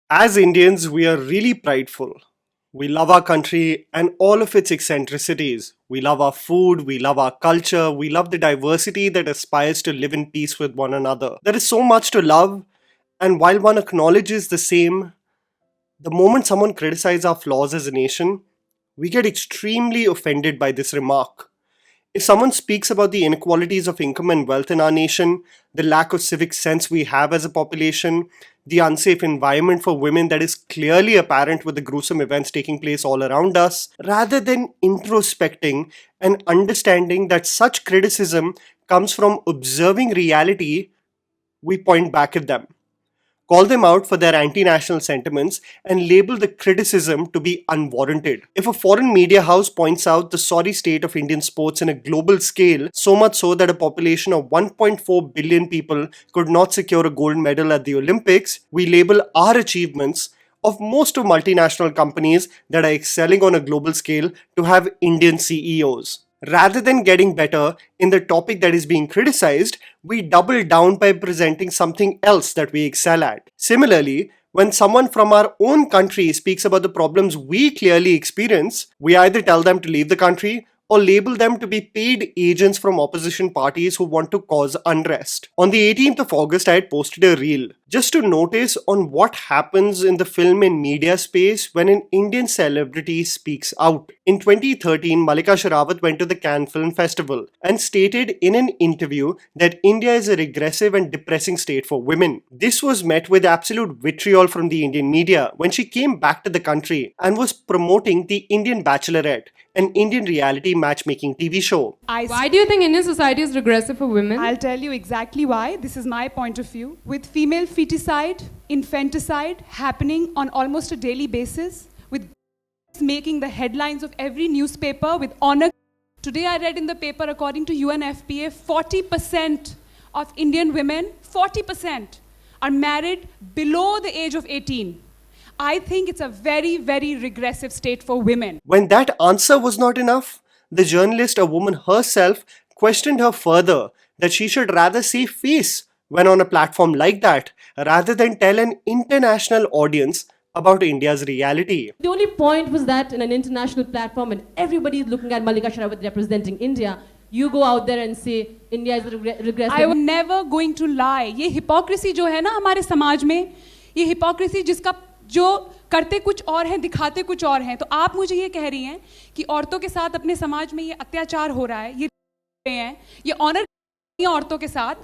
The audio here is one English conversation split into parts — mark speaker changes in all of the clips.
Speaker 1: As Indians, we are really prideful. We love our country and all of its eccentricities. We love our food, we love our culture, we love the diversity that aspires to live in peace with one another. There is so much to love, and while one acknowledges the same, the moment someone criticizes our flaws as a nation, we get extremely offended by this remark. If someone speaks about the inequalities of income and wealth in our nation, the lack of civic sense we have as a population, the unsafe environment for women that is clearly apparent with the gruesome events taking place all around us, rather than introspecting and understanding that such criticism comes from observing reality, we point back at them, call them out for their anti-national sentiments, and label the criticism to be unwarranted. If a foreign media house points out the sorry state of Indian sports in a global scale, so much so that a population of 1.4 billion people could not secure a gold medal at the Olympics, we label our achievements of most of multinational companies that are excelling on a global scale to have Indian CEOs. Rather than getting better in the topic that is being criticized, we double down by presenting something else that we excel at. Similarly, when someone from our own country speaks about the problems we clearly experience, we either tell them to leave the country or label them to be paid agents from opposition parties who want to cause unrest. On the 18th of August, I had posted a reel just to notice on what happens in the film and media space when an Indian celebrity speaks out. In 2013, Malika Sherawat went to the Cannes Film Festival and stated in an interview that India is a regressive and depressing state for women. This was met with absolute vitriol from the Indian media when she came back to the country and was promoting the Indian Bachelorette, an Indian reality matchmaking TV show.
Speaker 2: Why do you think Indian society is regressive for women?
Speaker 3: I'll tell you exactly why. This is my point of view. With female feticide, infanticide happening on almost a daily basis, with making the headlines of every newspaper with honor. Today I read in the paper, according to UNFPA, 40% of Indian women, 40% are married below the age of 18. I think it's a very, very regressive state for women.
Speaker 1: When that answer was not enough, the journalist, a woman herself, questioned her further that she should rather save face when on a platform like that, rather than tell an international audience about India's reality.
Speaker 4: The only point was that in an international platform and everybody is looking at Malika Sherawat representing India, you go out there and say India is regressive.
Speaker 3: I am never going to lie. ये hypocrisy जो है ना हमारे समाज में, ये hypocrisy जिसका जो करते कुछ और हैं दिखाते कुछ और हैं, तो आप मुझे ये कह रही हैं कि औरतों के साथ अपने समाज में ये अत्याचार हो रहा है, ये ऑनर है औरतों के साथ,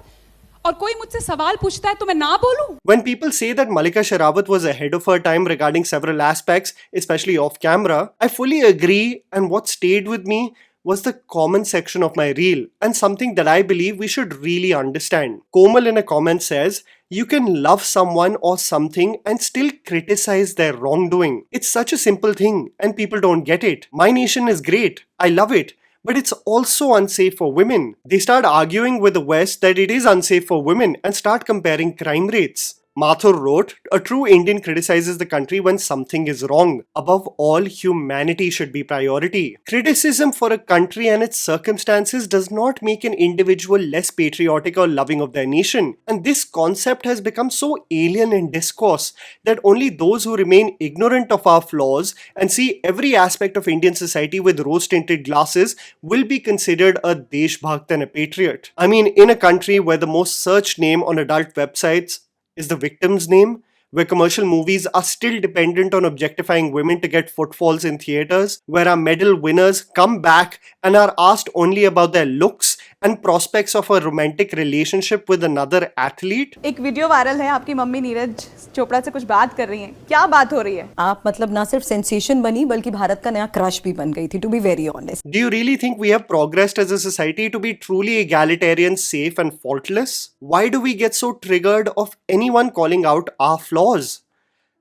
Speaker 3: और कोई मुझसे सवाल पूछता है तो मैं ना बोलूं?
Speaker 1: When people say that Malika Sherawat was ahead of her time regarding several aspects, especially off camera, I fully agree, and what stayed with me was the comment section of my reel, and something that I believe we should really understand. Komal in a comment says, you can love someone or something and still criticize their wrongdoing. It's such a simple thing and people don't get it. My nation is great. I love it. But it's also unsafe for women. They start arguing with the West that it is unsafe for women and start comparing crime rates. Mathur wrote, a true Indian criticizes the country when something is wrong. Above all, humanity should be priority. Criticism for a country and its circumstances does not make an individual less patriotic or loving of their nation. And this concept has become so alien in discourse that only those who remain ignorant of our flaws and see every aspect of Indian society with rose-tinted glasses will be considered a Deshbhakt and a patriot. I mean, in a country where the most searched name on adult websites is the victim's name, where commercial movies are still dependent on objectifying women to get footfalls in theaters, where our medal winners come back and are asked only about their looks and prospects of a romantic relationship with another athlete.
Speaker 5: एक video viral है, आपकी mummy Neeraj Chopra से कुछ बात कर रही हैं. क्या बात हो रही है? आप मतलब ना सिर्फ सेंसेशन बनी बल्कि भारत का नया क्रश भी बन गई थी, to be very honest.
Speaker 1: Do you really think we have progressed as a society to be truly egalitarian, safe and faultless? Why do we get so triggered of anyone calling out our flaws?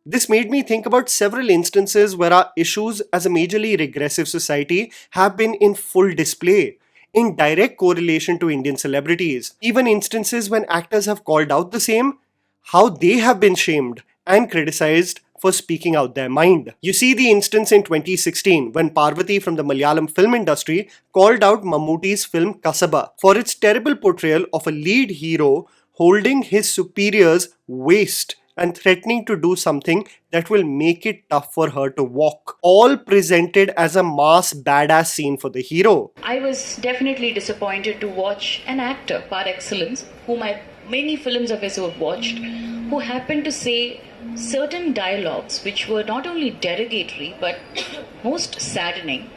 Speaker 1: This made me think about several instances where our issues as a majorly regressive society have been in full display, in direct correlation to Indian celebrities. Even instances when actors have called out the same, how they have been shamed and criticized for speaking out their mind. You see the instance in 2016 when Parvathy from the Malayalam film industry called out Mammootty's film Kasaba for its terrible portrayal of a lead hero holding his superior's waist and threatening to do something that will make it tough for her to walk. All presented as a mass badass scene for the hero.
Speaker 6: I was definitely disappointed to watch an actor par excellence, whom many films of his have watched, who happened to say certain dialogues which were not only derogatory but most saddening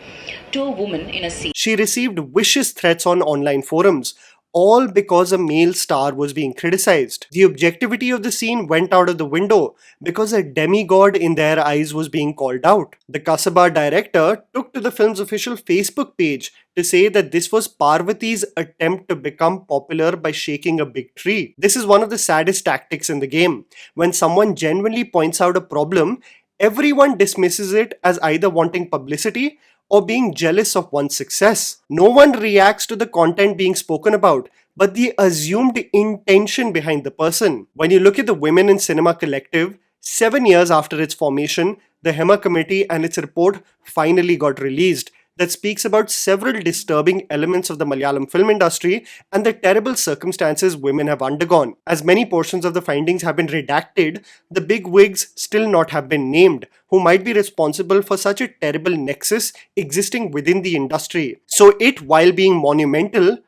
Speaker 6: to a woman in a scene.
Speaker 1: She received vicious threats on online forums, all because a male star was being criticized. The objectivity of the scene went out of the window because a demigod in their eyes was being called out. The Kasaba director took to the film's official Facebook page to say that this was Parvathy's attempt to become popular by shaking a big tree. This is one of the saddest tactics in the game. When someone genuinely points out a problem, everyone dismisses it as either wanting publicity or being jealous of one's success. No one reacts to the content being spoken about, but the assumed intention behind the person. When you look at the Women in Cinema Collective, 7 years after its formation, the Hema Committee and its report finally got released that speaks about several disturbing elements of the Malayalam film industry and the terrible circumstances women have undergone. As many portions of the findings have been redacted, the big wigs still not have been named, who might be responsible for such a terrible nexus existing within the industry. So it, while being monumental,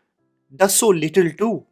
Speaker 1: does so little too.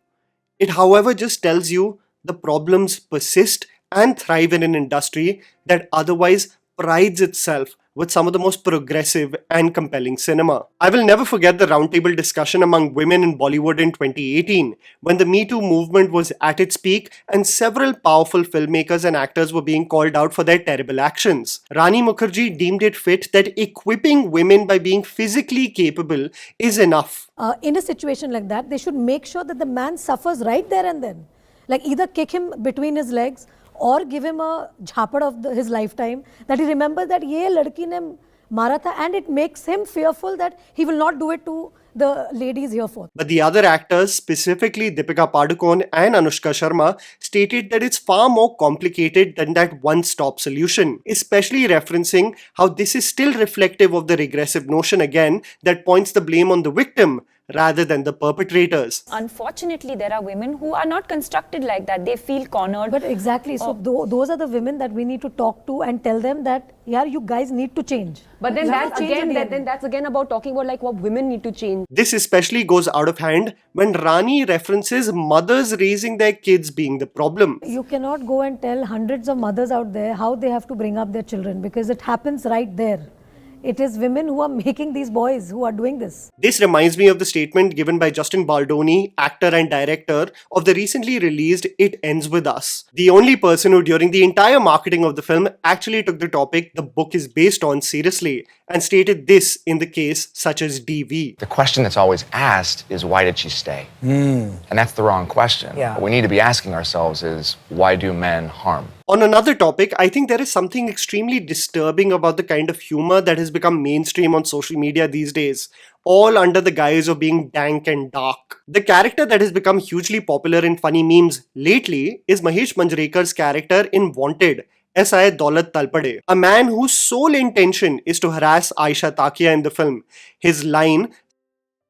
Speaker 1: It, however, just tells you the problems persist and thrive in an industry that otherwise prides itself with some of the most progressive and compelling cinema. I will never forget the roundtable discussion among women in Bollywood in 2018, when the Me Too movement was at its peak and several powerful filmmakers and actors were being called out for their terrible actions. Rani Mukherjee deemed it fit that equipping women by being physically capable is enough.
Speaker 7: In a situation like that, they should make sure that the man suffers right there and then. Like either kick him between his legs or give him a jhapad of his lifetime, that he remembers that ye ladki ne mara tha, and it makes him fearful that he will not do it to the ladies here forth.
Speaker 1: But the other actors, specifically Deepika Padukone and Anushka Sharma, stated that it's far more complicated than that one-stop solution, especially referencing how this is still reflective of the regressive notion again that points the blame on the victim rather than the perpetrators.
Speaker 8: Unfortunately, there are women who are not constructed like that. They feel cornered.
Speaker 7: But exactly, so those are the women that we need to talk to and tell them that, yeah, you guys need to change.
Speaker 9: But then that's again about talking about like what women need to change.
Speaker 1: This especially goes out of hand when Rani references mothers raising their kids being the problem.
Speaker 7: You cannot go and tell hundreds of mothers out there how they have to bring up their children, because it happens right there. It is women who are making these boys who are doing this.
Speaker 1: This reminds me of the statement given by Justin Baldoni, actor and director of the recently released It Ends With Us. The only person who during the entire marketing of the film actually took the topic the book is based on seriously and stated this in the case such as DV.
Speaker 10: The question that's always asked is, why did she stay? And that's the wrong question.
Speaker 9: Yeah.
Speaker 10: What we need to be asking ourselves is, why do men harm?
Speaker 1: On another topic, I think there is something extremely disturbing about the kind of humor that has become mainstream on social media these days, all under the guise of being dank and dark. The character that has become hugely popular in funny memes lately is Mahesh Manjrekar's character in Wanted, S.I. Daulat Talpade, a man whose sole intention is to harass Aisha Takia in the film. His line,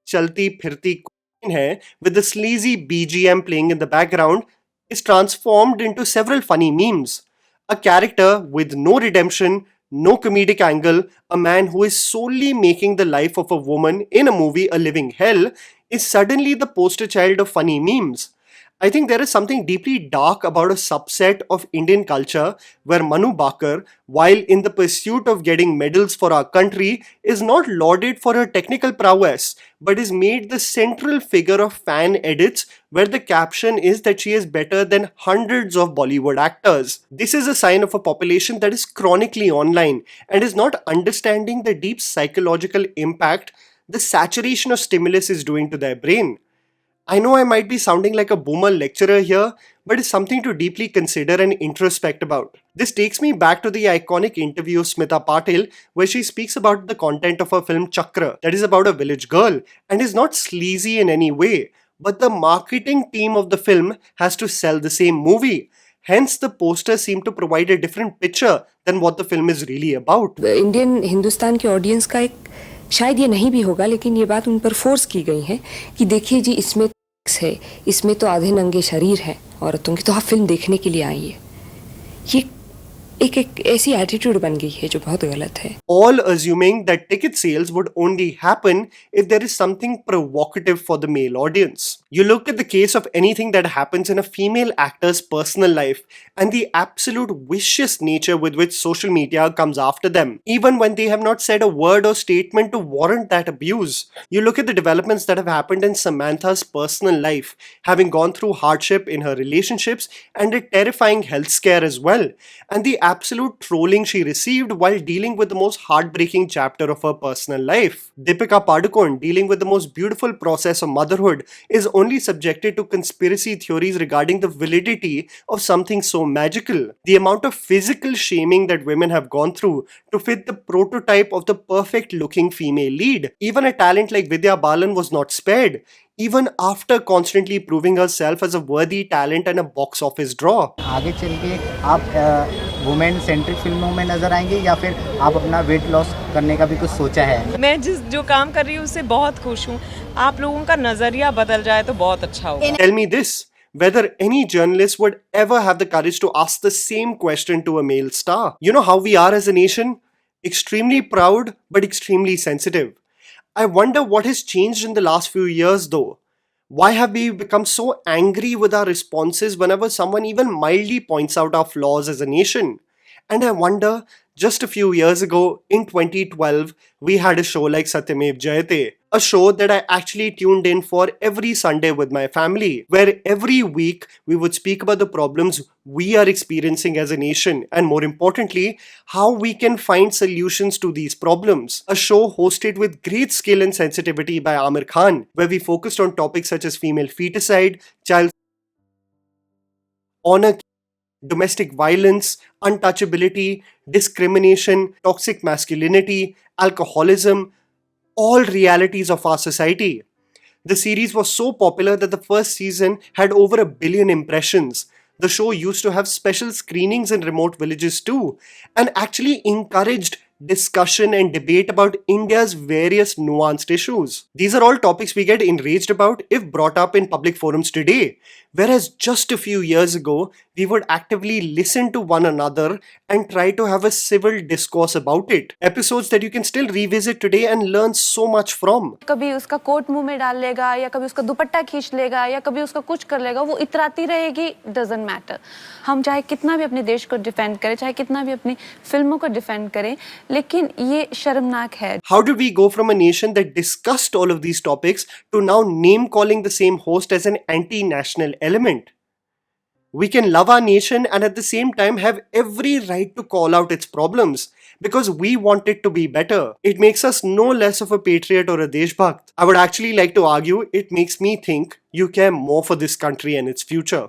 Speaker 1: "Chalti phirti hai," with the sleazy BGM playing in the background, is transformed into several funny memes. A character with no redemption, no comedic angle, a man who is solely making the life of a woman in a movie a living hell, is suddenly the poster child of funny memes. I think there is something deeply dark about a subset of Indian culture where Manu Bakar, while in the pursuit of getting medals for our country, is not lauded for her technical prowess, but is made the central figure of fan edits where the caption is that she is better than hundreds of Bollywood actors. This is a sign of a population that is chronically online and is not understanding the deep psychological impact the saturation of stimulus is doing to their brain. I know I might be sounding like a boomer lecturer here, but it's something to deeply consider and introspect about. This takes me back to the iconic interview of Smita Patil, where she speaks about the content of her film Chakra, that is about a village girl, and is not sleazy in any way, but the marketing team of the film has to sell the same movie. Hence, the posters seem to provide a different picture than what the film is really about.
Speaker 11: Indian Hindustan के audience का एक शायद ये नहीं भी होगा, लेकिन ये बात उन पर फोर्स की गई है कि देखिए जी, इसमें है, इसमें तो आधे नंगे शरीर है औरतों की, तो आप फिल्म देखने के लिए आई है। ये एक ऐसी एटीट्यूड बन गई है जो बहुत गलत है.
Speaker 1: All assuming that ticket sales would only happen if there is something provocative for the male audience. You look at the case of anything that happens in a female actor's personal life and the absolute vicious nature with which social media comes after them, even when they have not said a word or statement to warrant that abuse. You look at the developments that have happened in Samantha's personal life, having gone through hardship in her relationships and a terrifying health scare as well, and the absolute trolling she received while dealing with the most heartbreaking chapter of her personal life. Deepika Padukone, dealing with the most beautiful process of motherhood, is only subjected to conspiracy theories regarding the validity of something so magical. The amount of physical shaming that women have gone through to fit the prototype of the perfect looking female lead. Even a talent like Vidya Balan was not spared, even after constantly proving herself as a worthy talent and a box office draw.
Speaker 12: आगे चल के आप women centric फिल्मों में नजर आएंगे या फिर आप अपना वेट लॉस करने का भी कुछ सोचा है?
Speaker 13: मैं जो काम कर रही हूँ उससे बहुत खुश हूँ. आप लोगों का नजरिया बदल जाए तो बहुत अच्छा होगा.
Speaker 1: Tell me this, whether any journalist would ever have the courage to ask the same question to a male star. You know how we are as a nation? Extremely proud but extremely sensitive. I wonder what has changed in the last few years though. Why have we become so angry with our responses whenever someone even mildly points out our flaws as a nation? And I wonder, just a few years ago, in 2012, we had a show like Satyamev Jayate, a show that I actually tuned in for every Sunday with my family, where every week we would speak about the problems we are experiencing as a nation, and more importantly, how we can find solutions to these problems. A show hosted with great skill and sensitivity by Amir Khan, where we focused on topics such as female feticide, child honor, domestic violence, untouchability, discrimination, toxic masculinity, alcoholism, all realities of our society. The series was so popular that the first season had over 1 billion impressions. The show used to have special screenings in remote villages too, and actually encouraged discussion and debate about India's various nuanced issues. These are all topics we get enraged about if brought up in public forums today, whereas just a few years ago, we would actively listen to one another and try to have a civil discourse about it. Episodes that you can still revisit today and learn so much from.
Speaker 5: कभी उसका coat मुंह में डाल लेगा या कभी उसका दुपट्टा खींच लेगा या कभी उसका कुछ कर लेगा, वो इतराती रहेगी, doesn't matter. हम चाहे कितना भी अपने देश को डिफेंड करें, चाहे कितना भी अपनी फिल्मों को डिफेंड करें, लेकिन ये शर्मनाक है.
Speaker 1: How did we go from a nation that discussed all of these topics to now name calling the same host as an anti-national element? We can love our nation and at the same time have every right to call out its problems because we want it to be better. It makes us no less of a patriot or a deshbhakt. I would actually like to argue it makes me think you care more for this country and its future.